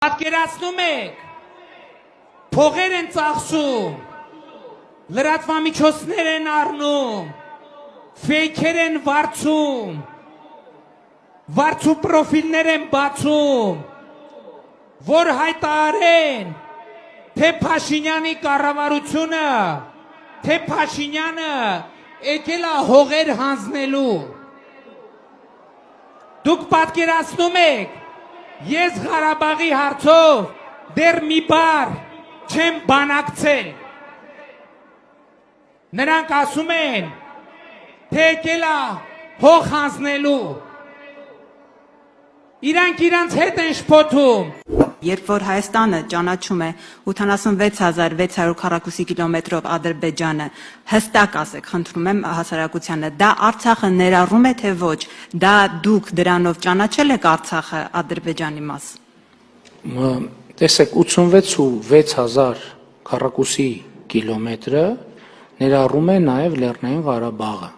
Պատկերացնում եք, փողեր են ծախսում, լրատվամիջոցներ են առնում, ֆեյքեր են վարձում, վարձու պրոֆիլներ են բացում, որ հայտարարեն, թե Փաշինյանի կառավարությունը, թե Փաշինյանը եկել է հողեր հանձնելու։ Դուք պատկերացնում եք, ես Ղարաբաղի հարցով դեռ մի բառ չեմ բանակցել։ Նրանք ասում են, թե եկել է հող հանձնելու։ Իրանք իրանց հետ են շփոթում։ Երբ որ Հայաստանը ճանաչում է 86,600 քառակուսի կիլոմետրով Ադրբեջանը, հստակ ասեք, խնդրում եմ հասարակությանը, դա Արցախը ներառում է թե ոչ, դա դուք դրանով ճանաչել եք Արցախը Ադրբեջանի մաս։ Տեսեք, 86,600 քառակուսի կիլոմետրը ներառում է նաև Լեռնային Ղարաբաղը։